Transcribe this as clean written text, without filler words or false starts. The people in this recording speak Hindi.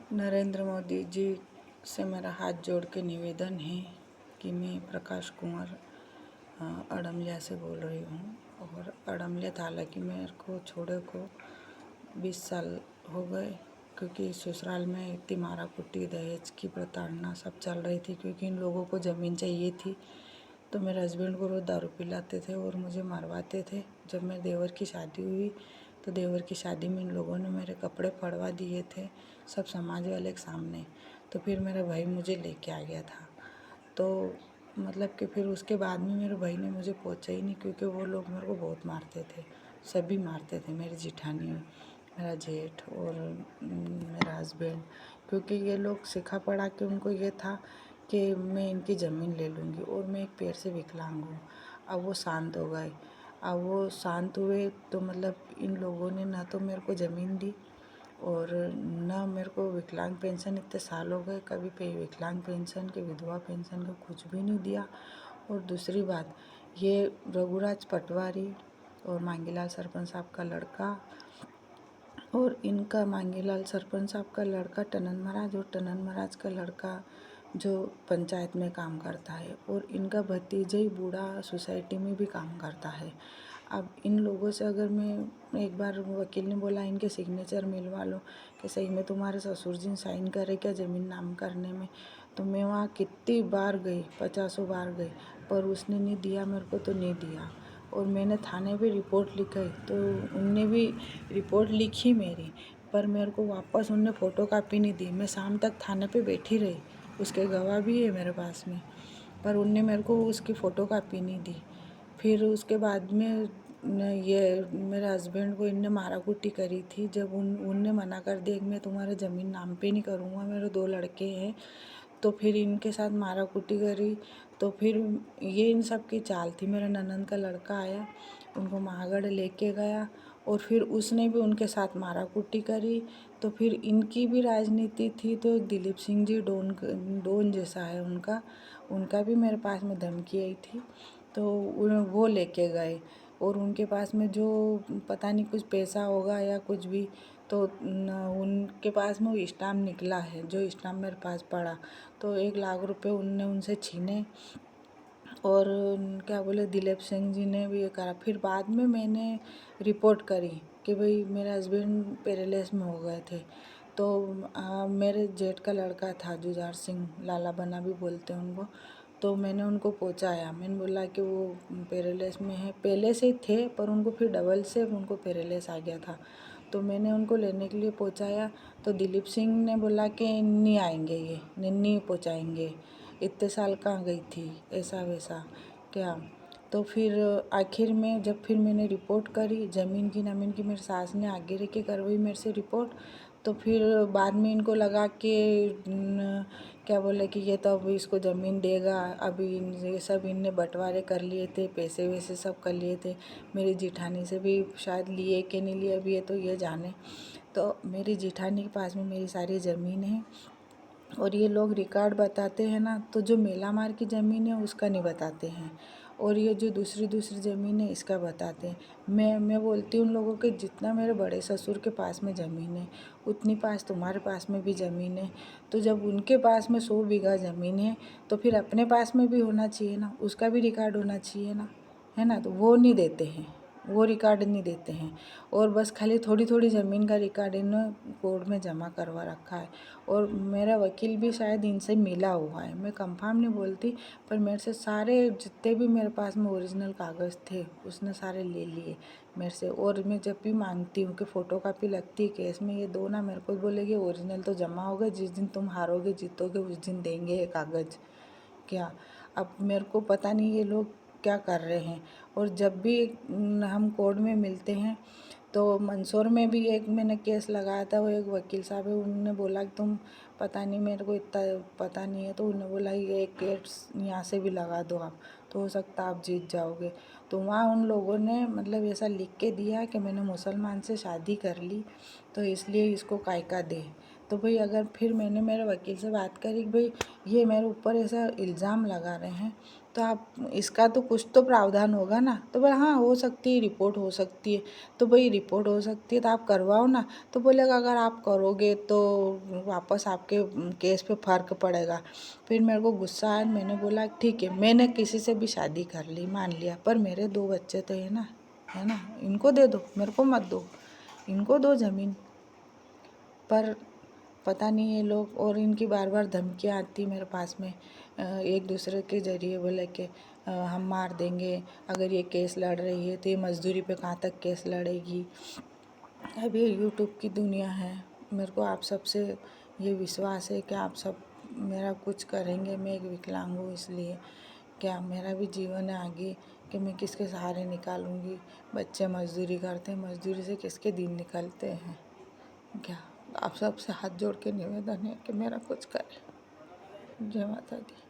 नरेंद्र मोदी जी से मेरा हाथ जोड़ के निवेदन है कि मैं प्रकाश कुंवर अड़मलिया से बोल रही हूँ। और अड़मलिया था, हालांकि मेरे को छोड़े को 20 साल हो गए, क्योंकि ससुराल में इतनी मारा कुटी, दहेज की प्रताड़ना सब चल रही थी। क्योंकि इन लोगों को ज़मीन चाहिए थी, तो मेरे हस्बैंड को रोज़ दारू पिलाते थे और मुझे मरवाते थे। जब मेरे देवर की शादी हुई तो देवर की शादी में इन लोगों ने मेरे कपड़े पड़वा दिए थे, सब समाज वाले के सामने। तो फिर मेरा भाई मुझे लेके आ गया था। तो मतलब कि फिर उसके बाद में मेरे भाई ने मुझे पहुँचा ही नहीं, क्योंकि वो लोग मेरे को बहुत मारते थे, सभी मारते थे, मेरी जिठानी, मेरा जेठ और मेरा हस्बैंड। क्योंकि ये लोग सिखा पड़ा कि उनको ये था कि मैं इनकी ज़मीन ले लूँगी, और मैं एक पैर से विकलांग हूँ। अब वो शांत हो गए। अब वो शांत हुए तो मतलब इन लोगों ने ना तो मेरे को ज़मीन दी और ना मेरे को विकलांग पेंशन, इतने साल हो गए कभी पे विकलांग पेंशन के, विधवा पेंशन का कुछ भी नहीं दिया। और दूसरी बात, ये रघुराज पटवारी और मांगीलाल सरपंच साहब का लड़का और इनका मांगीलाल सरपंच साहब का लड़का टनन महाराज, और टनन महाराज का लड़का जो पंचायत में काम करता है, और इनका भतीजा ही बूढ़ा सोसाइटी में भी काम करता है। अब इन लोगों से अगर मैं एक बार वकील ने बोला इनके सिग्नेचर मिलवा लो कि सही में तुम्हारे ससुर जी साइन करे क्या ज़मीन नाम करने में, तो मैं वहाँ कितनी बार गई, 50 बार गई, पर उसने नहीं दिया मेरे को, तो नहीं दिया। और मैंने थाने पे रिपोर्ट लिखाई, तो उनने भी रिपोर्ट लिखी मेरी, पर मेरे को वापस उनने फ़ोटो कापी नहीं दी। मैं शाम तक थाने पे बैठी रही, उसके गवाह भी है मेरे पास में, पर उनने मेरे को उसकी फ़ोटो कापी नहीं दी। फिर उसके बाद में ये मेरे हस्बैंड को इनने मारा कुटी करी थी। जब उनने मना कर दिया कि मैं तुम्हारे ज़मीन नाम पे नहीं करूँगा, मेरे 2 लड़के हैं, तो फिर इनके साथ मारा कुटी करी। तो फिर ये इन सब की चाल थी। मेरा ननंद का लड़का आया, उनको महागढ़ लेके गया और फिर उसने भी उनके साथ मारा कुटी करी। तो फिर इनकी भी राजनीति थी। तो एक दिलीप सिंह जी डोन जैसा है उनका, उनका भी मेरे पास में धमकी आई थी, तो वो लेके गए। और उनके पास में जो पता नहीं कुछ पैसा होगा या कुछ भी, तो उनके पास में वो स्टाम्प निकला है, जो स्टाम्प मेरे पास पड़ा, तो 1 लाख रुपए उनने उनसे छीने। और क्या बोले, दिलीप सिंह जी ने भी ये करा। फिर बाद में मैंने रिपोर्ट करी कि भाई मेरे हस्बैंड पैरालिसिस में हो गए थे। तो मेरे जेठ का लड़का था जुझार सिंह, लाला बना भी बोलते हैं उनको, तो मैंने उनको पहुंचाया। मैंने बोला कि वो पैरालिसिस में है, पहले से ही थे पर उनको फिर डबल से उनको पैरालिसिस आ गया था। तो मैंने उनको लेने के लिए पहुंचाया, तो दिलीप सिंह ने बोला कि नहीं आएंगे, ये नहीं पहुंचाएंगे, इतने साल कहाँ गई थी, ऐसा वैसा क्या। तो फिर आखिर में जब फिर मैंने रिपोर्ट करी ज़मीन की नमीन की, मेरी सास ने आगे रह के करवाई मेरे से रिपोर्ट। तो फिर बाद में इनको लगा कि क्या बोले कि ये तो अब इसको ज़मीन देगा। अभी ये सब इनने बंटवारे कर लिए थे, पैसे वैसे सब कर लिए थे, मेरी जिठानी से भी शायद लिए कि नहीं लिए, अभी ये तो ये जाने। तो मेरी जिठानी के पास में मेरी सारी ज़मीन है, और ये लोग रिकॉर्ड बताते हैं ना, तो जो मेला मार की ज़मीन है उसका नहीं बताते हैं, और ये जो दूसरी दूसरी ज़मीन है इसका बताते हैं। मैं बोलती हूँ उन लोगों के, जितना मेरे बड़े ससुर के पास में ज़मीन है उतनी पास तुम्हारे पास में भी ज़मीन है। तो जब उनके पास में 100 बीघा ज़मीन है, तो फिर अपने पास में भी होना चाहिए ना, उसका भी रिकॉर्ड होना चाहिए ना, है ना। तो वो नहीं देते हैं, वो रिकॉर्ड नहीं देते हैं, और बस खाली थोड़ी थोड़ी ज़मीन का रिकॉर्ड इन्होंने कोर्ट में जमा करवा रखा है। और मेरा वकील भी शायद इनसे मिला हुआ है, मैं कंफर्म नहीं बोलती, पर मेरे से सारे जितने भी मेरे पास में ओरिजिनल कागज़ थे उसने सारे ले लिए मेरे से। और मैं जब भी मांगती हूँ कि फ़ोटो कापी लगती है केस में, ये दो ना, मेरे को बोलेगी ओरिजिनल तो जमा होगा, जिस दिन तुम हारोगे जीतोगे उस दिन देंगे ये कागज़। क्या, अब मेरे को पता नहीं ये लोग क्या कर रहे हैं। और जब भी हम कोर्ट में मिलते हैं, तो मंदसौर में भी एक मैंने केस लगाया था, वो एक वकील साहब है, उन्होंने बोला कि तुम, पता नहीं मेरे को इतना पता नहीं है, तो उन्होंने बोला ये एक केस यहाँ से भी लगा दो आप, तो हो सकता आप जीत जाओगे। तो वहाँ उन लोगों ने मतलब ऐसा लिख के दिया कि मैंने मुसलमान से शादी कर ली, तो इसलिए इसको कायका दे। तो भाई अगर फिर मैंने मेरे वकील से बात करी कि भाई ये मेरे ऊपर ऐसा इल्ज़ाम लगा रहे हैं, तो आप इसका तो कुछ तो प्रावधान होगा ना। तो बोला हाँ हो सकती है, रिपोर्ट हो सकती है। तो भाई रिपोर्ट हो सकती है तो आप करवाओ ना। तो बोलेगा अगर आप करोगे तो वापस आपके केस पे फ़र्क पड़ेगा। फिर मेरे को गुस्सा आया, मैंने बोला ठीक है, मैंने किसी से भी शादी कर ली मान लिया, पर मेरे 2 बच्चे तो है ना, इनको दे दो, मेरे को मत दो, इनको दो ज़मीन। पर पता नहीं ये लोग, और इनकी बार बार धमकियाँ आती मेरे पास में एक दूसरे के ज़रिए, बोले कि हम मार देंगे, अगर ये केस लड़ रही है तो ये मज़दूरी पे कहाँ तक केस लड़ेगी। अब ये यूट्यूब की दुनिया है। मेरे को आप सब से ये विश्वास है कि आप सब मेरा कुछ करेंगे। मैं एक विकलांग हूँ, इसलिए क्या मेरा भी जीवन है आगे कि मैं किसके सहारे निकालूंगी। बच्चे मज़दूरी करते हैं, मज़दूरी से किसके दिन निकलते हैं। क्या आप सबसे हाथ जोड़ के निवेदन है कि मेरा कुछ करें। जय माता दी।